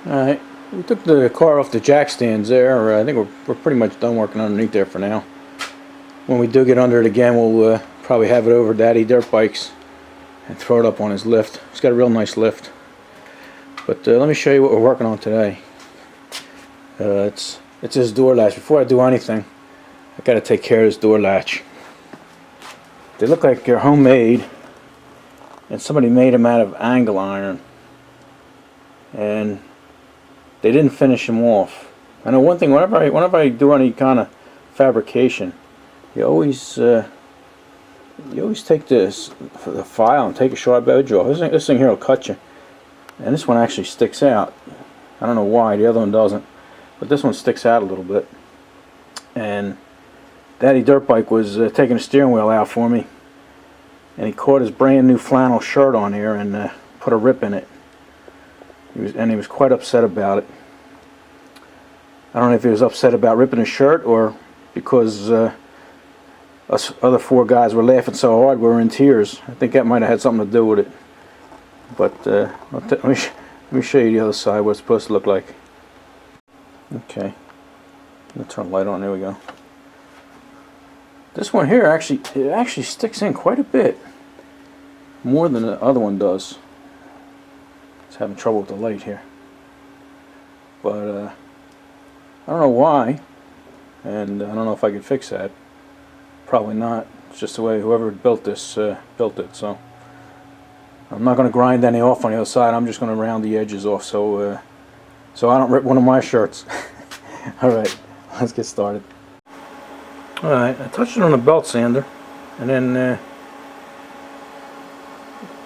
Alright, we took the car off the jack stands there. I think we're pretty much done working underneath there for now. When we do get under it again, we'll probably have it over Daddy Dirt Bikes and throw it up on his lift. It's got a real nice lift. But let me show you what we're working on today. It's this door latch. Before I do anything, I got to take care of this door latch. They look like they're homemade, and somebody made them out of angle iron, and they didn't finish them off. I know one thing, whenever I do any kind of fabrication, you always take the file and take a sharp edge off. This thing here will cut you, and this one actually sticks out. I don't know why, the other one doesn't, but this one sticks out a little bit. And Daddy Dirt Bike was taking the steering wheel out for me, and he caught his brand new flannel shirt on here and put a rip in it. He was quite upset about it. I don't know if he was upset about ripping his shirt or because us other four guys were laughing so hard we were in tears. I think that might have had something to do with it. But let me show you the other side, what it's supposed to look like. Okay, let's turn the light on. There we go. This one here actually sticks in quite a bit, more than the other one does. It's having trouble with the light here, but I don't know why, and I don't know if I could fix that. Probably not. It's just the way whoever built this built it. So I'm not going to grind any off on the other side. I'm just going to round the edges off so I don't rip one of my shirts. All right, let's get started. All right, I touched it on a belt sander, and then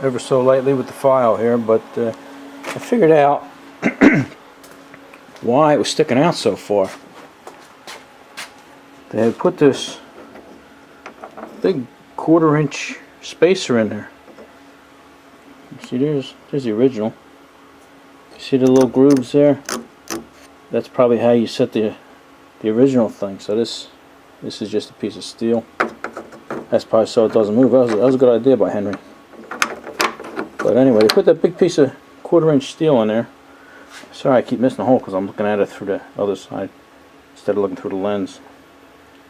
ever so lightly with the file here, but I figured out why it was sticking out so far. They had put this big 1/4-inch spacer in there. See, there's the original. See the little grooves there? That's probably how you set the original thing. So this is just a piece of steel. That's probably so it doesn't move. That was a good idea by Henry. But anyway, they put that big piece of 1/4-inch steel in there. Sorry, I keep missing the hole because I'm looking at it through the other side instead of looking through the lens.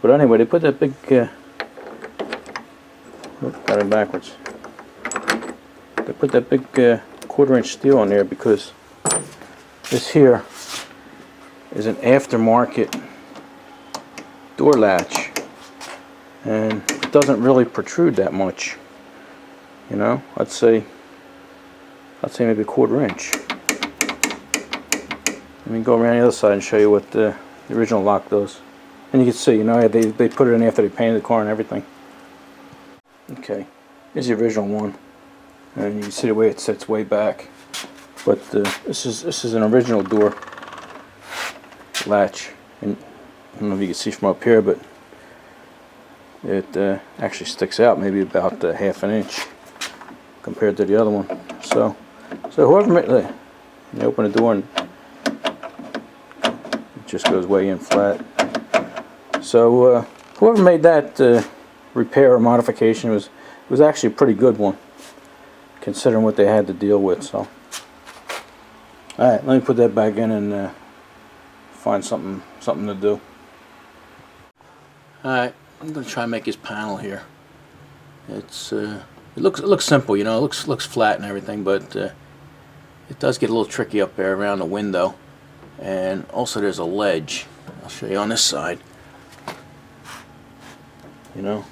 But anyway, they put that big got it backwards. They put that big 1/4-inch steel in there because this here is an aftermarket door latch, and it doesn't really protrude that much. You know, I'd say maybe 1/4 inch. Let me go around the other side and show you what the original lock does. And you can see, you know, they put it in after they painted the car and everything. Okay, here's the original one, and you can see the way it sits way back. But this is an original door latch, and I don't know if you can see from up here, but it actually sticks out maybe about 1/2 inch compared to the other one. So whoever made you open the door and it just goes way in flat. So whoever made that repair or modification was actually a pretty good one, considering what they had to deal with. So, all right, let me put that back in and find something to do. All right, I'm gonna try and make his panel here. It looks simple, you know. It looks flat and everything, but it does get a little tricky up there around the window, and also there's a ledge. I'll show you on this side. You know,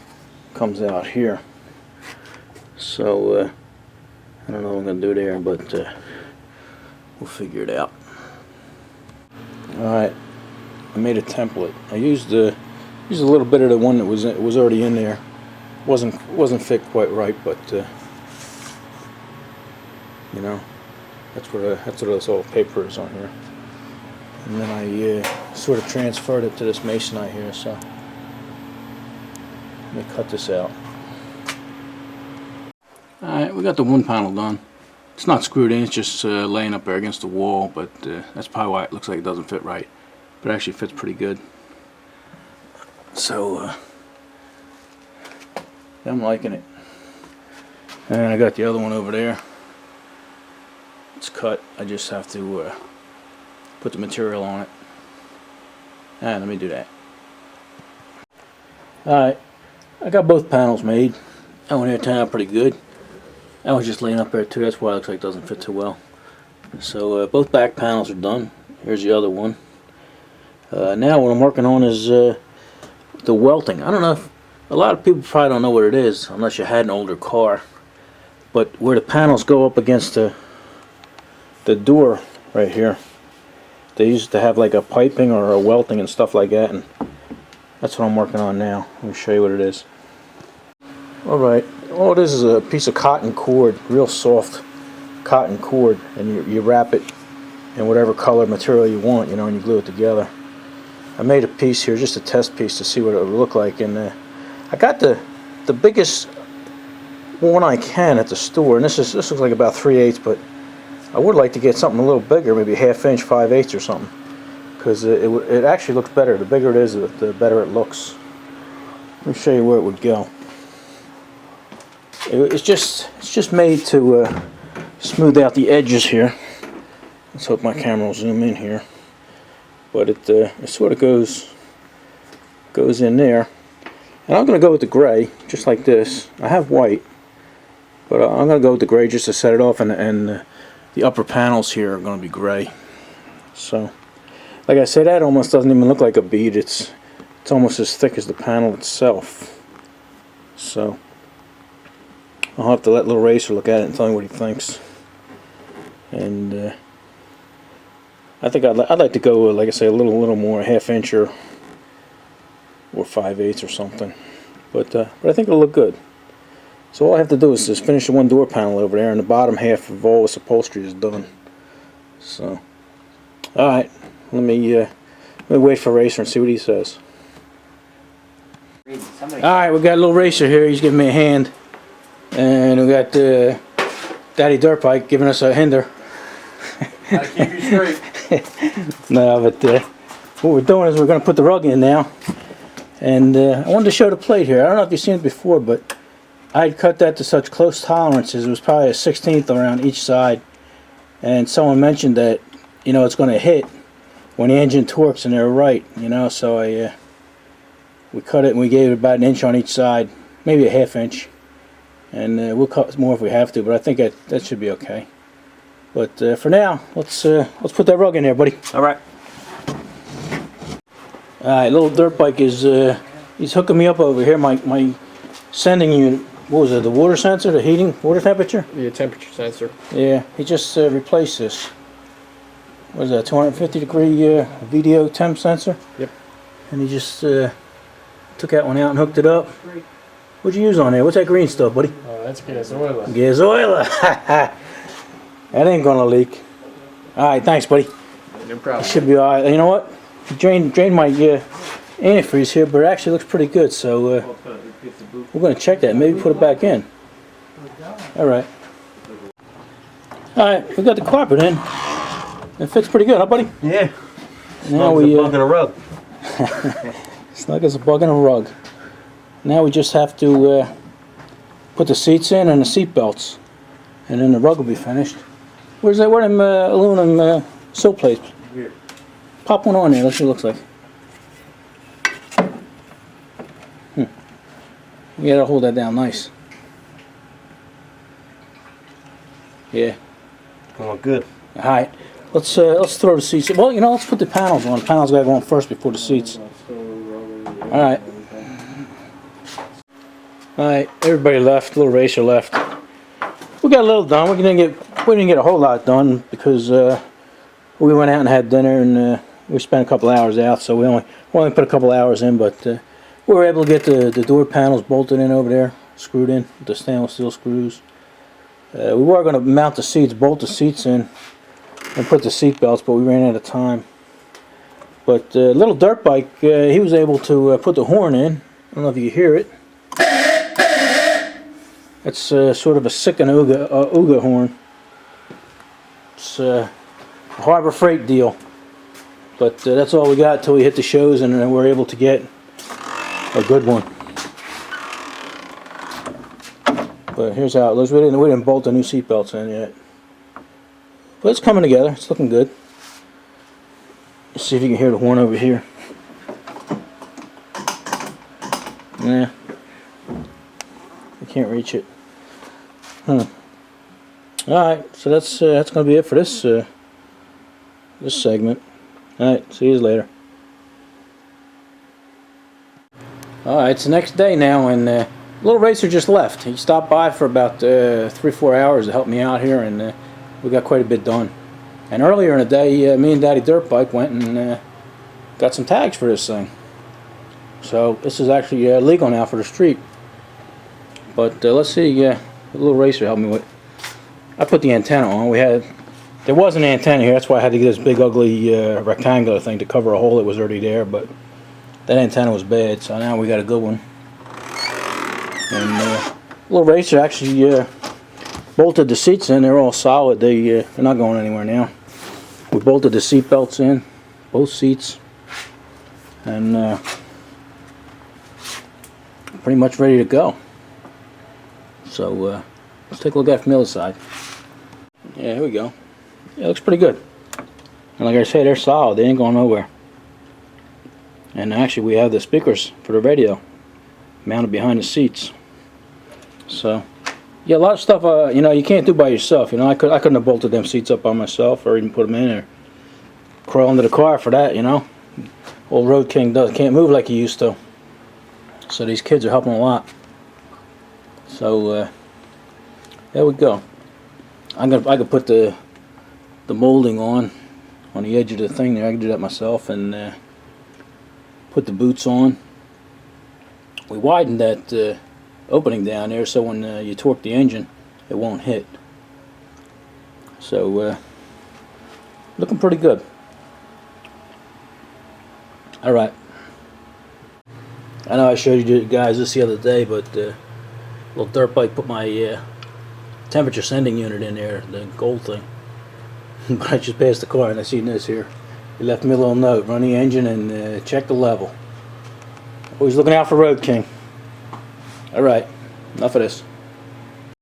comes out here. So I don't know what I'm gonna do there, but we'll figure it out. All right, I made a template. I used a little bit of the one that was already in there. Wasn't fit quite right, but you know, that's what this old paper is on here. And then I sort of transferred it to this masonite here. So let me cut this out. Alright, we got the one panel done. It's not screwed in, it's just laying up there against the wall, but that's probably why it looks like it doesn't fit right. But it actually fits pretty good. So I'm liking it. And I got the other one over there. It's cut. I just have to put the material on it. Let me do that. Alright, I got both panels made. That one here turned out pretty good. That one's just laying up there too, that's why it looks like it doesn't fit too well. So both back panels are done. Here's the other one. Now what I'm working on is the welting. I don't know if a lot of people probably don't know what it is unless you had an older car. But where the panels go up against the door right here, they used to have like a piping or a welting and stuff like that, and that's what I'm working on now. Let me show you what it is. Alright, all it is a piece of cotton cord, real soft cotton cord, and you wrap it in whatever color material you want, you know, and you glue it together. I made a piece here, just a test piece to see what it would look like, and I got the biggest one I can at the store, and this looks like about 3/8, but I would like to get something a little bigger, maybe 1/2 inch, 5/8 or something, because it actually looks better. The bigger it is, the better it looks. Let me show you where it would go. It's just made to smooth out the edges here. Let's hope my camera will zoom in here. But it sort of goes in there. And I'm going to go with the gray, just like this. I have white, but I'm going to go with the gray just to set it off, and the upper panels here are going to be gray. So, like I said, that almost doesn't even look like a bead. It's almost as thick as the panel itself. So, I'll have to let Little Racer look at it and tell me what he thinks. And I think I'd like to go, like I say, a little more, 1/2 inch or 5/8 or something. But I think it'll look good. So all I have to do is just finish the one door panel over there, and the bottom half of all this upholstery is done. So, all right, let me wait for Racer and see what he says. All right, we got Little Racer here. He's giving me a hand, and we got Daddy Dirtbike giving us a hinder. Gotta keep you straight. No, but what we're doing is we're going to put the rug in now. And I wanted to show the plate here. I don't know if you've seen it before, but I had cut that to such close tolerances. It was probably a 1/16 around each side. And someone mentioned that, you know, it's going to hit when the engine torques, and they're right, you know. So we cut it and we gave it about 1 inch on each side, maybe 1/2 inch. And we'll cut more if we have to, but I think that should be okay. But for now, let's put that rug in there, buddy. All right. Alright, Little Dirtbike is he's hooking me up over here. My sending unit, what was it? The water sensor, the heating, water temperature? Yeah, temperature sensor. Yeah, he just replaced this. What is that? 250 degree video temp sensor. Yep. And he just took that one out and hooked it up. What'd you use on there? What's that green stuff, buddy? That's gas oil. Gas oil. That ain't gonna leak. Alright, thanks, buddy. No problem. It should be alright. You know what? Drained my antifreeze here, but it actually looks pretty good. So we're gonna check that. Maybe put it back in. Alright. Alright, we got the carpet in. It fits pretty good, huh, buddy? Yeah. Now we a bug in a rug. snug as a bug in a rug. Now we just have to put the seats in and the seat belts, and then the rug will be finished. Where's that? Where them aluminum sill plates? Here. Pop one on there. Let's see what it looks like. You gotta hold that down nice. Yeah. Oh, good. All right. Let's throw the seats. Well, you know, let's put the panels on. The panels gotta go on first before the seats. All right. All right. Everybody left. Little Racer left. We got a little done. We didn't get a whole lot done because we went out and had dinner, and we spent a couple hours out. So we only put a couple hours in, but we were able to get the door panels bolted in over there, screwed in with the stainless steel screws. We were going to mount the seats, bolt the seats in, and put the seat belts, but we ran out of time. But Little Dirtbike, he was able to put the horn in. I don't know if you can hear it. It's sort of a Sick and Ooga horn. It's a Harbor Freight deal. But that's all we got until we hit the shows, and we're able to get a good one. But here's how it looks. We didn't bolt the new seat belts in yet. But it's coming together. It's looking good. Let's see if you can hear the horn over here. Yeah. I can't reach it. Alright, so that's gonna be it for this this segment. Alright, see you later. Alright, it's the next day now, and Little Racer just left. He stopped by for about 3-4 hours to help me out here, and we got quite a bit done. And earlier in the day, me and Daddy Dirtbike went and got some tags for this thing. So this is actually legal now for the street. But let's see, Little Racer helped me with. I put the antenna on. There was an antenna here. That's why I had to get this big ugly rectangular thing to cover a hole that was already there. But that antenna was bad, so now we got a good one. And Little Racer actually bolted the seats in. They're all solid. They're not going anywhere now. We bolted the seat belts in, both seats, and pretty much ready to go. So let's take a look at it from the other side. Yeah, here we go. Yeah, it looks pretty good. And like I say, they're solid. They ain't going nowhere. And actually, we have the speakers for the radio mounted behind the seats. So, yeah, a lot of stuff you know, you can't do by yourself. You know, I couldn't have bolted them seats up by myself, or even put them in there. Crawl into the car for that, you know. Old Road King can't move like he used to. So these kids are helping a lot. So there we go. I could put the molding on the edge of the thing there. I can do that myself, and put the boots on. We widened that opening down there so when you torque the engine, it won't hit. So looking pretty good. All right. I know I showed you guys this the other day, but little dirt bike put my temperature sending unit in there, the gold thing. But I just passed the car and I seen this here. He left me a little note: run the engine and check the level. Always looking out for Road King. All right, enough of this.